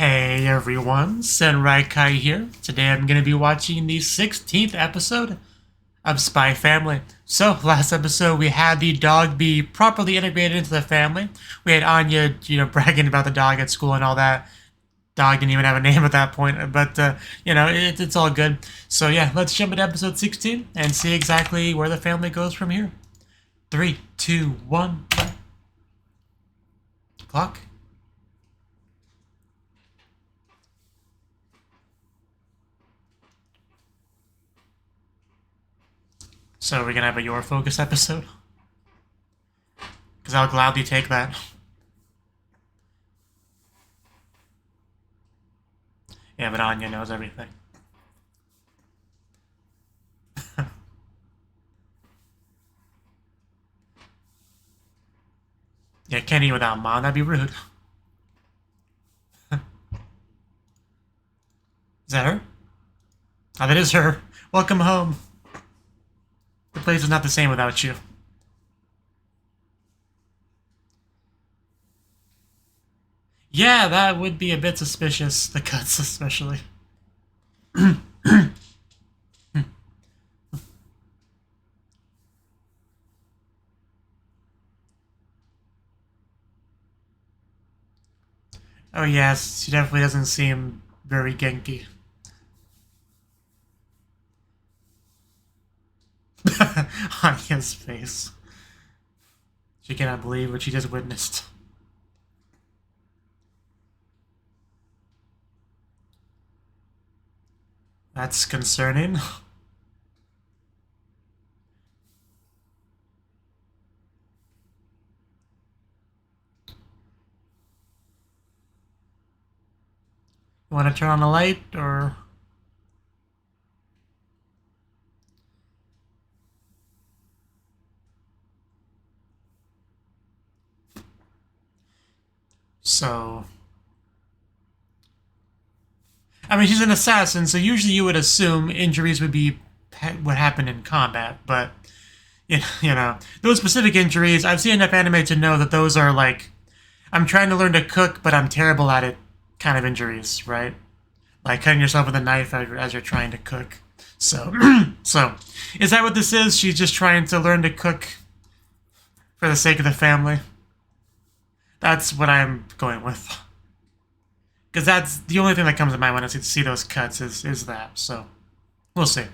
Hey everyone, Yōkai here. Today I'm going to be watching the 16th episode of Spy Family. So, last episode we had the dog be properly integrated into the family. We had Anya, bragging about the dog at school and all that. Dog didn't even have a name at that point, but, it's all good. So yeah, let's jump into episode 16 and see exactly where the family goes from here. 3, 2, 1, play. Clock. So we're gonna have a Your Focus episode? Because I'll gladly take that. Yeah, but Anya knows everything. Yeah, can't eat without Mom, that'd be rude. Is that her? Oh, that is her. Welcome home. The place is not the same without you. Yeah, that would be a bit suspicious. The cuts, especially. Oh yes, she definitely doesn't seem very Genki. Anya's face. She cannot believe what she just witnessed. That's concerning. You want to turn on the light, or... So... I mean, she's an assassin, so usually you would assume injuries would be what happened in combat, but... those specific injuries, I've seen enough anime to know that those are like... I'm trying to learn to cook, but I'm terrible at it kind of injuries, right? Like cutting yourself with a knife as you're trying to cook. So, is that what this is? She's just trying to learn to cook for the sake of the family? That's what I'm going with. Because that's the only thing that comes to mind when I see those cuts is that. So, we'll see.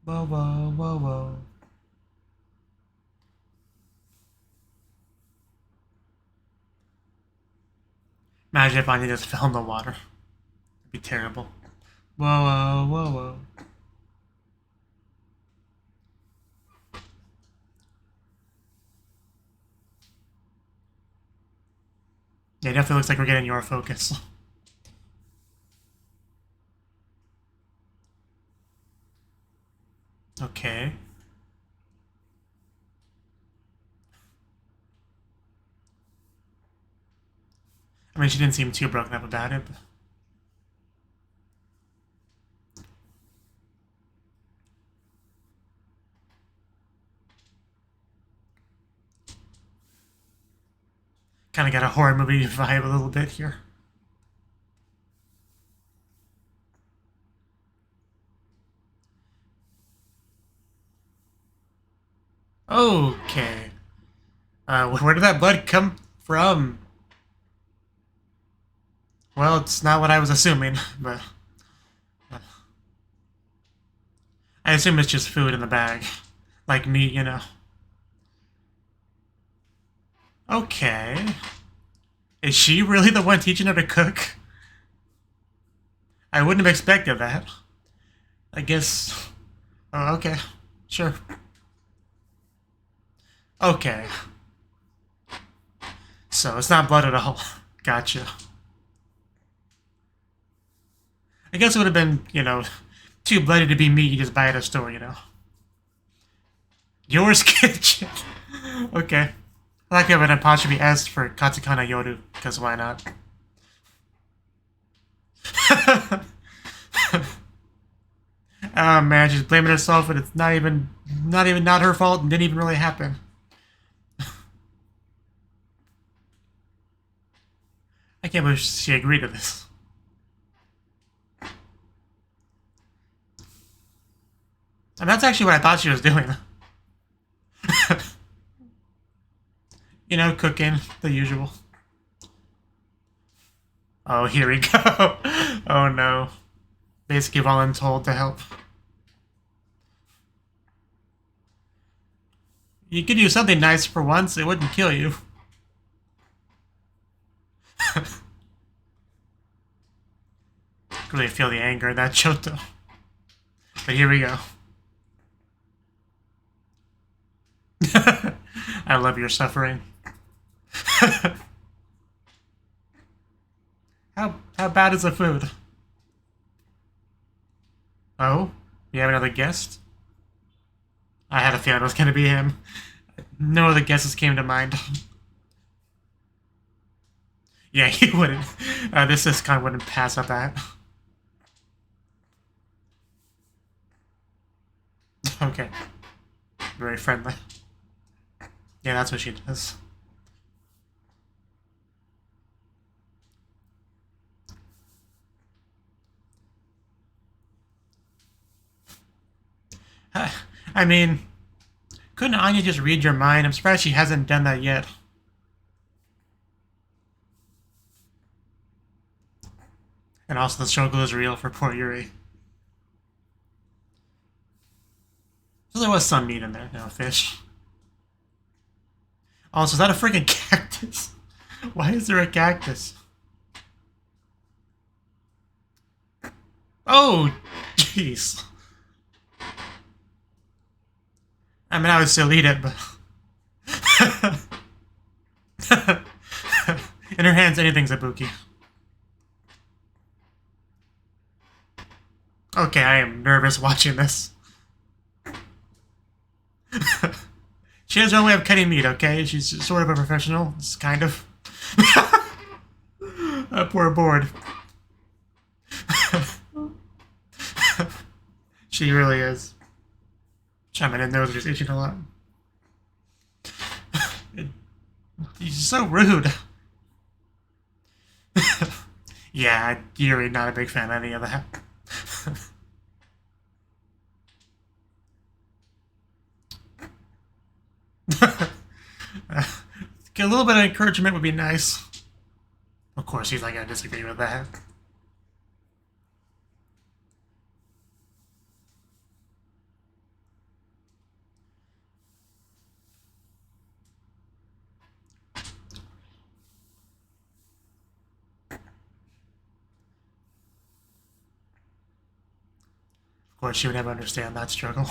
Whoa, whoa, whoa, whoa. Imagine if I just fell in the water. It'd be terrible. Whoa, whoa, whoa, whoa. Yeah, it definitely looks like we're getting Your Focus. Okay. I mean, she didn't seem too broken up about it, but... Kind of got a horror movie vibe a little bit here. Okay. Where did that blood come from? Well, it's not what I was assuming, but... I assume it's just food in the bag. Like me, Okay. Is she really the one teaching her to cook? I wouldn't have expected that. I guess... Oh, okay. Sure. Okay. So it's not blood at all. Gotcha. I guess it would have been, you know, too bloody to be meat. You just buy it at a store, you know. Yours kitchen. Okay. I like to have an apostrophe S for katakana yoru, because why not? Oh man, she's blaming herself, and it's not even her fault, and didn't even really happen. I can't believe she agreed to this. And that's actually what I thought she was doing. You know, cooking, the usual. Oh, here we go. Oh no. Basically voluntold to help. You could do something nice for once, it wouldn't kill you. Really feel the anger in that Choto. But here we go. I love your suffering. How bad is the food? Oh? You have another guest? I had a feeling it was gonna be him. No other guesses came to mind. Yeah, he wouldn't. This kind wouldn't pass up that. Okay. Very friendly. Yeah, that's what she does. I mean, couldn't Anya just read your mind? I'm surprised she hasn't done that yet. And also the struggle is real for poor Yuri. So there was some meat in there, you know, fish. Also, is that a freaking cactus? Why is there a cactus? Oh, jeez. I mean, I would still eat it, but... In her hands, anything's a buki. Okay, I am nervous watching this. She has her own way of cutting meat, okay? She's sort of a professional. It's kind of. Poor board. She really is. I mean, her nose is just itching a lot. He's so rude. Yeah, Yuri, not a big fan of any of that. A little bit of encouragement would be nice. Of course, he's not gonna disagree with that. Of course, she would never understand that struggle.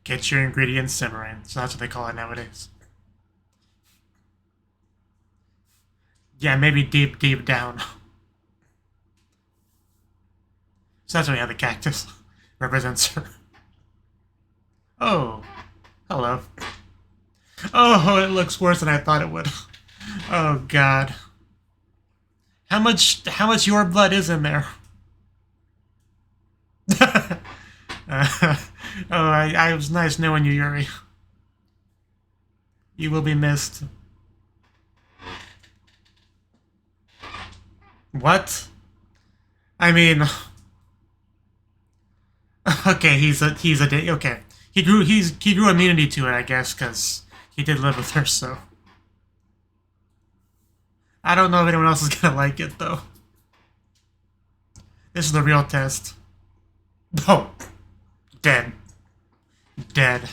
Get your ingredients simmering. So that's what they call it nowadays. Yeah, maybe deep, deep down. So that's why we have the cactus. Represents her. Oh. Hello. Oh, it looks worse than I thought it would. Oh, God. How much your blood is in there? I was nice knowing you, Yuri. You will be missed. What? I mean, okay, okay. He grew immunity to it, I guess, because he did live with her. So I don't know if anyone else is gonna like it though. This is the real test. Oh, dead. Dead.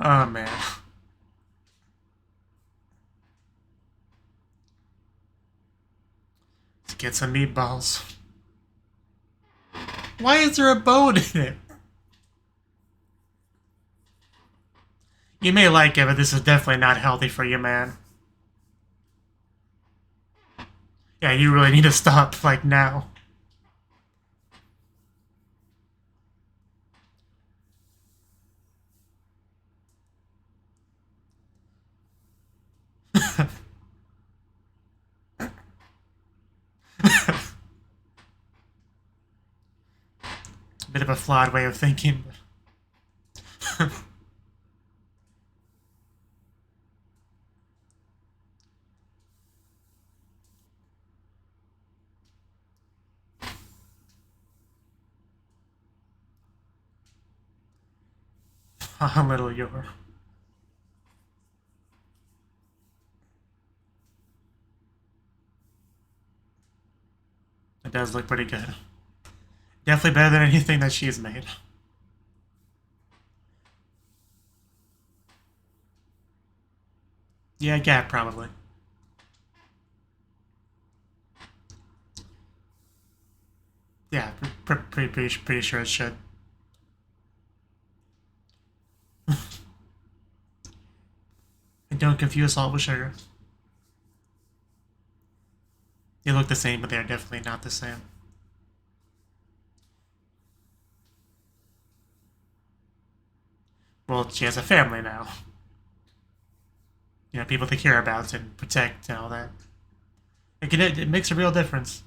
Oh, man. Let's get some meatballs. Why is there a bone in it? You may like it, but this is definitely not healthy for you, man. Yeah, you really need to stop, like, now. Bit of a flawed way of thinking. A little Yor. It does look pretty good. Definitely better than anything that she's made. Yeah, Gap probably. Yeah, pretty sure it should. And don't confuse salt with sugar. They look the same, but they're definitely not the same. Well, she has a family now. You know, people to care about and protect and all that. It makes a real difference.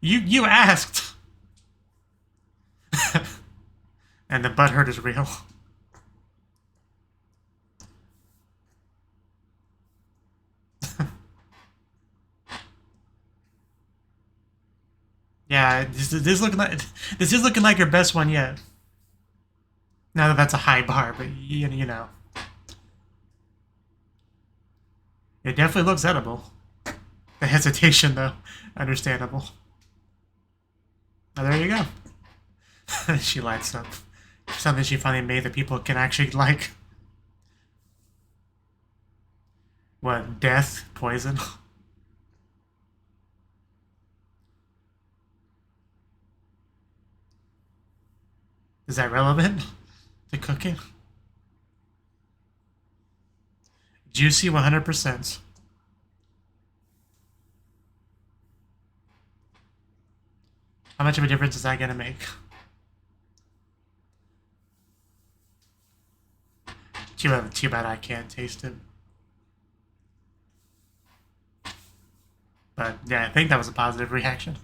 You asked. And the butthurt is real. Yeah, this is looking like your best one yet. Now that that's a high bar, but you know. It definitely looks edible. The hesitation, though, understandable. Oh, there you go. She lights up. Something she finally made that people can actually like. What, death? Poison? Is that relevant to cooking? Juicy 100%. How much of a difference is that going to make? Too bad I can't taste it. But yeah, I think that was a positive reaction.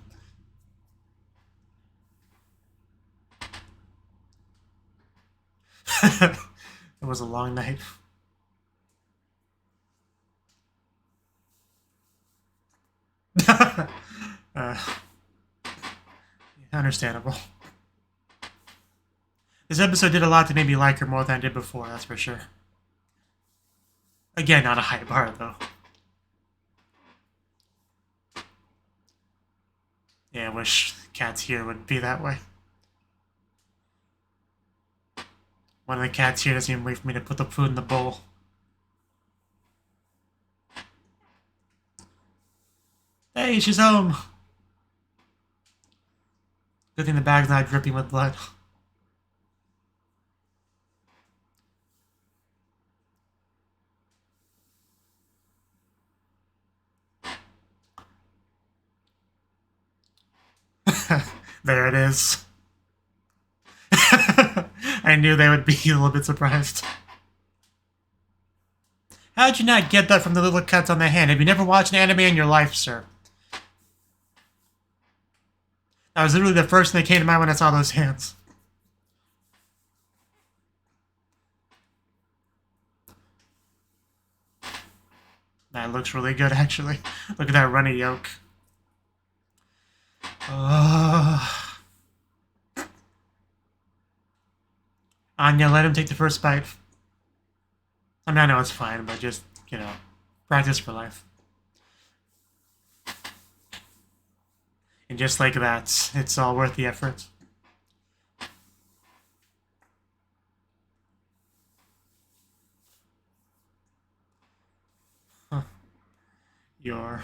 It was a long night. Understandable. This episode did a lot to make me like her more than I did before, that's for sure. Again, not a high bar, though. Yeah, I wish cats here would be that way. One of the cats here doesn't even wait for me to put the food in the bowl. Hey, she's home! Good thing the bag's not dripping with blood. There it is. I knew they would be a little bit surprised. How'd you not get that from the little cuts on the hand? Have you never watched an anime in your life, sir? That was literally the first thing that came to mind when I saw those hands. That looks really good, actually. Look at that runny yolk. Anya, let him take the first bite. I mean, I know it's fine, but just, you know, practice for life. And just like that, it's all worth the effort. your...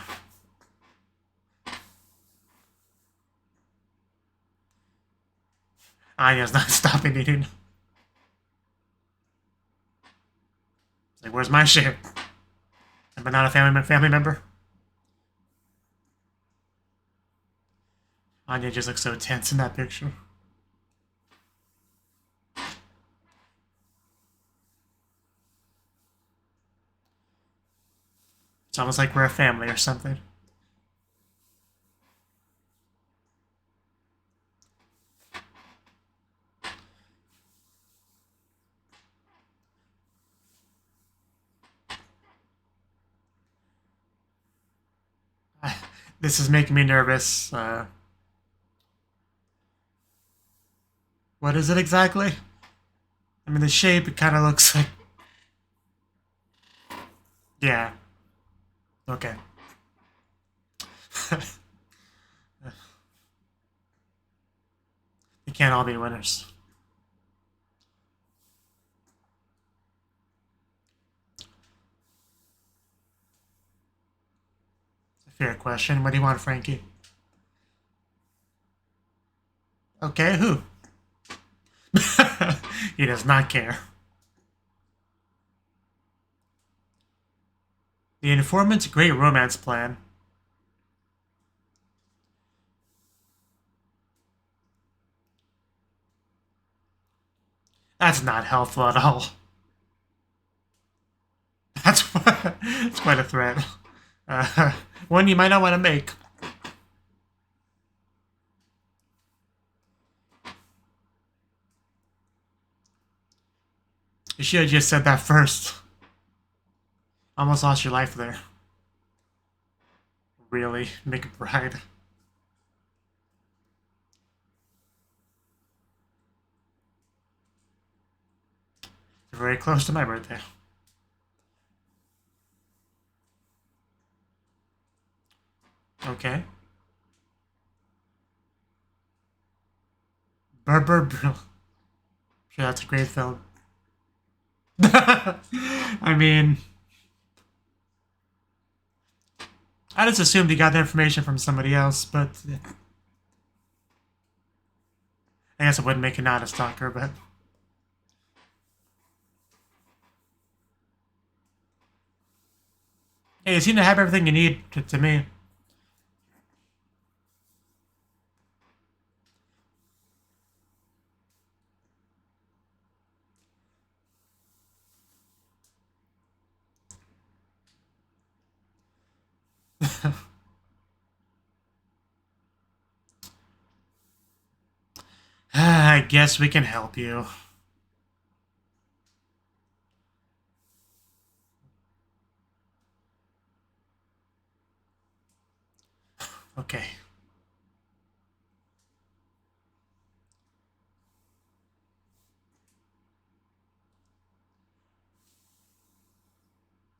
Anya's not stopping eating. It's like, where's my share? Am I not a family member? Anya just looks so tense in that picture. It's almost like we're a family or something. This is making me nervous. What is it exactly? I mean, the shape, it kind of looks like... Yeah. Okay. They can't all be winners. It's a fair question. What do you want, Frankie? Okay, who? He does not care. The informant's great romance plan. That's not helpful at all. That's quite a threat. One you might not want to make. You should have just said that first. Almost lost your life there. Really? McBride. Very close to my birthday. Okay. Sure, that's a great film. I mean... I just assumed he got the information from somebody else, but... I guess it wouldn't make it not a stalker, but... Hey, you seem to have everything you need to me. I guess we can help you. Okay.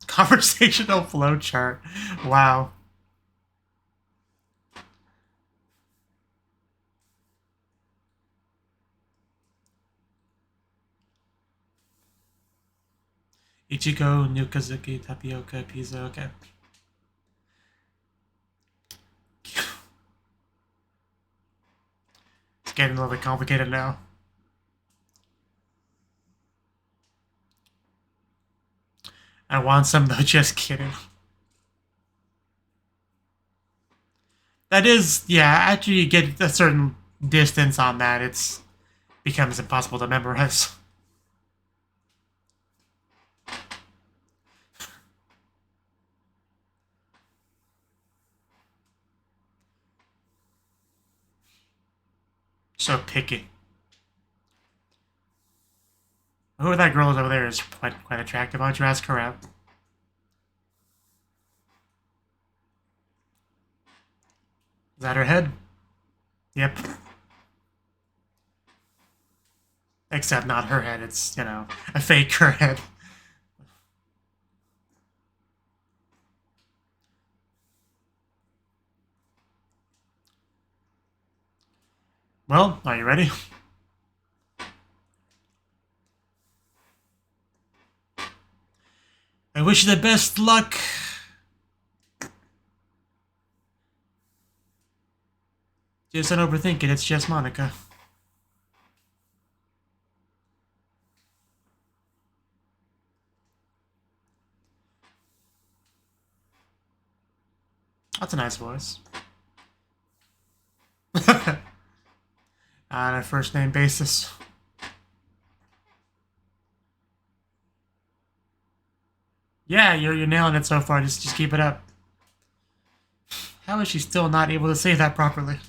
Conversational flowchart. Wow. Ichigo, Nukazuki, Tapioca, Pizza, okay. It's getting a little bit complicated now. I want some though, just kidding. That is, yeah, after you get a certain distance on that, it becomes impossible to memorize. So picky. Oh, that girl over there is quite attractive. Why don't you ask her out? Is that her head? Yep. Except not her head. It's, you know, a fake her head. Well, are you ready? I wish you the best luck. Just don't overthink it, it's just Monica. That's a nice voice. On a first name basis. Yeah, you're nailing it so far. Just keep it up. How is she still not able to say that properly?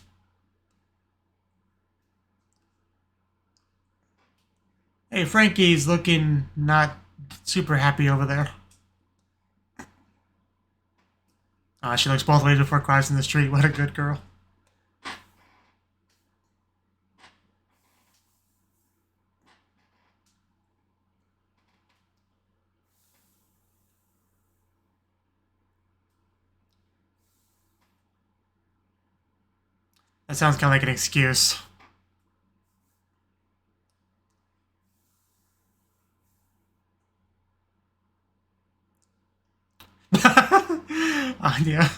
Hey, Frankie's looking not super happy over there. She looks both ways before crossing the street. What a good girl. That sounds kind of like an excuse. Anya.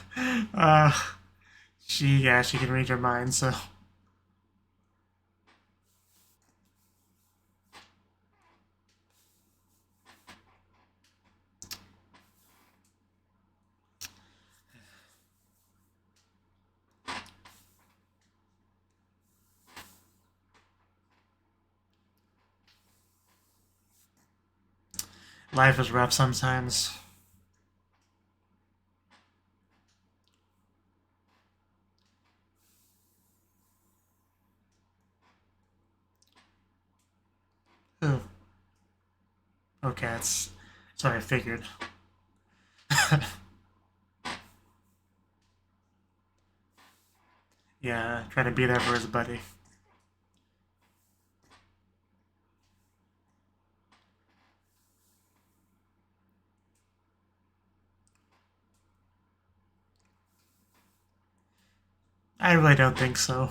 She can read your mind, so. Life is rough sometimes. Ooh. Okay, that's what I figured. Yeah, trying to be there for his buddy. I really don't think so.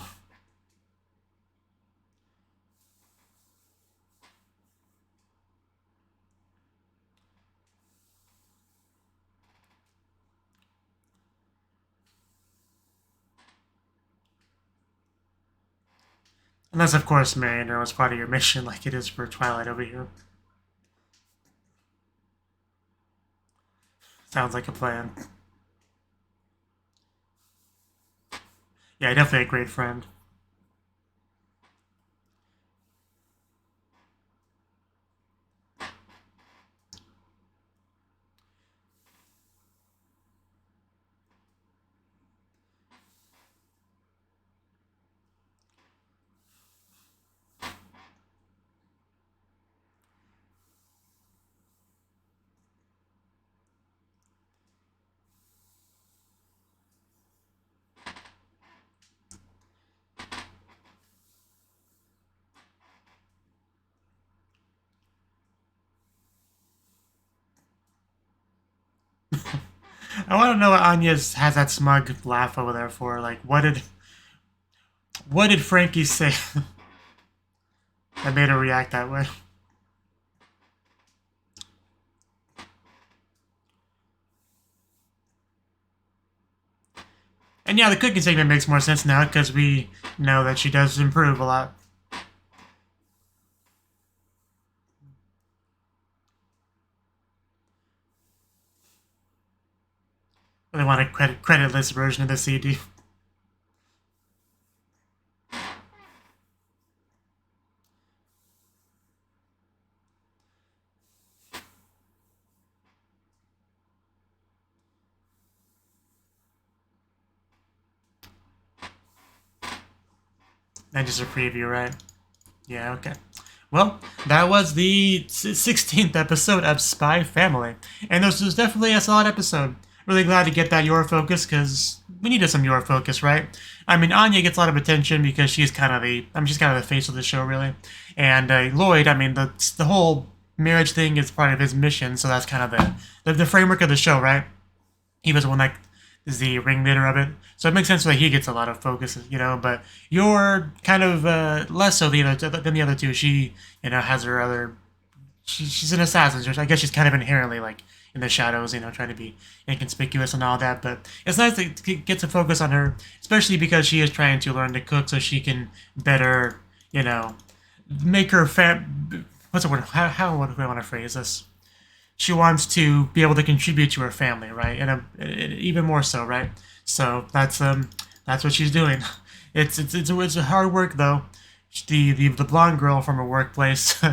Unless, of course, marrying her was part of your mission, like it is for Twilight over here. Sounds like a plan. Yeah, definitely a great friend. I want to know what Anya's has that smug laugh over there for. Like, what did Frankie say that made her react that way? And yeah, the cooking segment makes more sense now because we know that she does improve a lot. They want a creditless version of the CD. And just a preview, right? Yeah, okay. Well, that was the 16th episode of Spy Family. And this was definitely a solid episode. Really glad to get that your focus, because we needed some your focus, right? I mean, Anya gets a lot of attention because she's kind of the face of the show, really. And Lloyd, I mean, the whole marriage thing is part of his mission, so that's kind of the framework of the show, right? He was the one that is the ringleader of it. So it makes sense that he gets a lot of focus, but you're kind of less so than the other two. She, has her other... She's an assassin, so I guess she's kind of inherently, like, in the shadows, trying to be inconspicuous and all that. But it's nice to get to focus on her, especially because she is trying to learn to cook so she can better, make her what's the word? How do I want to phrase this? She wants to be able to contribute to her family, right? And even more so, right? So that's what she's doing. It's hard work though. The blonde girl from her workplace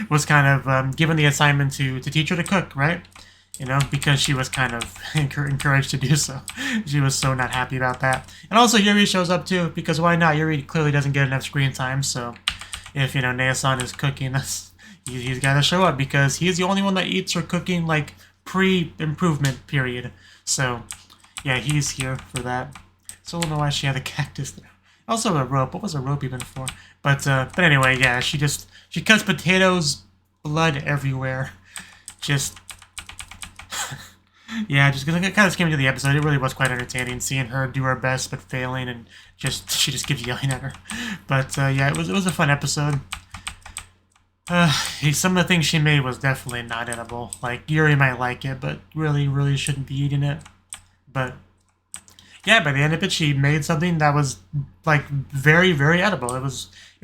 was kind of given the assignment to teach her to cook, right? Because she was kind of encouraged to do so. She was so not happy about that. And also Yuri shows up too, because why not? Yuri clearly doesn't get enough screen time, so if, Nea-san is cooking, he's got to show up because he's the only one that eats her cooking, like, pre-improvement period. So, yeah, he's here for that. So I don't know why she had a cactus there. Also a rope. What was a rope even for? But anyway, yeah, she cuts potatoes, blood everywhere. Just, yeah, just because it kind of came into the episode, it really was quite entertaining seeing her do her best but failing, and she just keeps yelling at her. But yeah, it was a fun episode. Some of the things she made was definitely not edible. Like, Yuri might like it, but really shouldn't be eating it. But yeah, by the end of it, she made something that was like very edible. It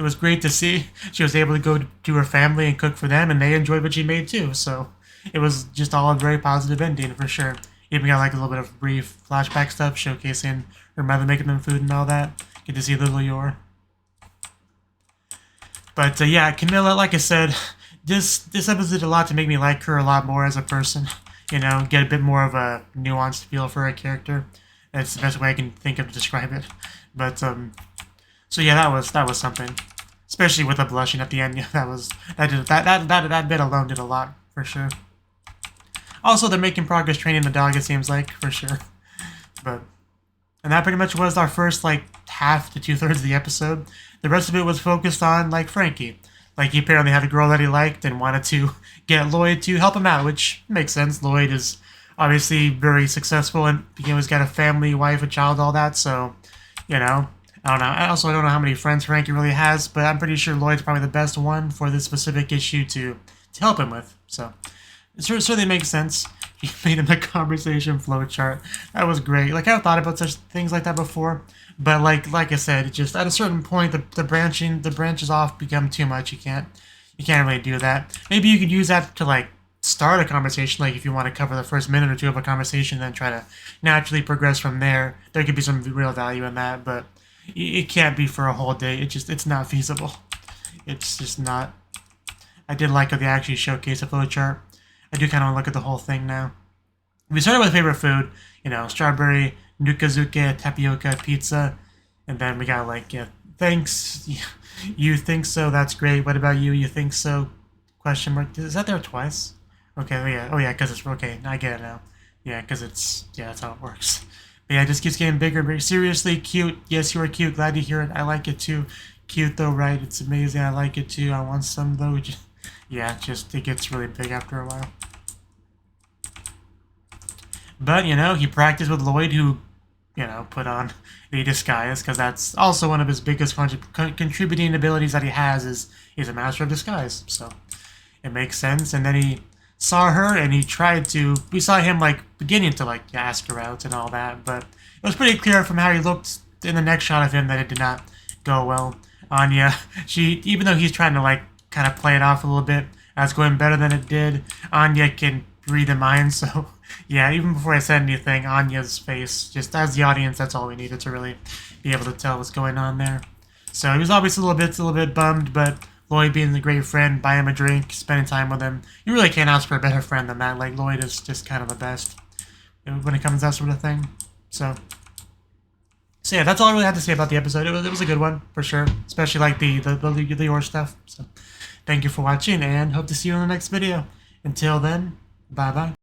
was great to see. She was able to go to her family and cook for them, and they enjoyed what she made too. So it was just all a very positive ending for sure. Even got like a little bit of brief flashback stuff showcasing her mother making them food and all that. Get to see little Yor. But yeah, Camilla, like I said, this episode did a lot to make me like her a lot more as a person. Get a bit more of a nuanced feel for her character. That's the best way I can think of to describe it. But so yeah, that was something. Especially with the blushing at the end. Yeah, that bit alone did a lot for sure. Also, they're making progress training the dog, it seems like, for sure. And that pretty much was our first, like, half to 2/3 of the episode. The rest of it was focused on, like, Frankie. Like, he apparently had a girl that he liked and wanted to get Lloyd to help him out, which makes sense. Lloyd is obviously very successful and he's got a family, wife, a child, all that, so, I don't know. I don't know how many friends Frankie really has, but I'm pretty sure Lloyd's probably the best one for this specific issue to help him with, so it certainly makes sense. He made him a conversation flowchart. That was great. Like, I've thought about such things like that before, but like I said, it just at a certain point the branches off become too much. You can't really do that. Maybe you could use that to like start a conversation, like if you want to cover the first minute or two of a conversation, then try to naturally progress from there. There could be some real value in that, but it can't be for a whole day. It's not feasible. It's just not. I did like how they actually showcased a flowchart. I do kind of want to look at the whole thing now. We started with favorite food, strawberry, nukazuke, tapioca, pizza, and then we got like, yeah, thanks, you think so, that's great, what about you, you think so, question mark, is that there twice? Okay, oh yeah, because it's, okay, I get it now. Yeah, because that's how it works. But yeah, it just keeps getting bigger and bigger. Seriously, cute, yes, you are cute, glad to hear it, I like it too. Cute though, right, it's amazing, I like it too, I want some though. Yeah, it gets really big after a while. But, he practiced with Lloyd, who, put on the disguise, because that's also one of his biggest contributing abilities that he has, is he's a master of disguise. So, it makes sense. And then he saw her, and we saw him, like, beginning to, like, ask her out and all that, but it was pretty clear from how he looked in the next shot of him that it did not go well. Anya, even though he's trying to, like, kind of play it off a little bit as going better than it did, Anya can read the mind, so yeah, even before I said anything, Anya's face, just as the audience, that's all we needed to really be able to tell what's going on there. So he was obviously a little bit bummed, but Lloyd being a great friend, buy him a drink, spending time with him, you really can't ask for a better friend than that. Like, Lloyd is just kind of the best when it comes to that sort of thing. So yeah, that's all I really had to say about the episode. It was a good one, for sure, especially like the Yor stuff. So thank you for watching, and hope to see you in the next video. Until then, bye-bye.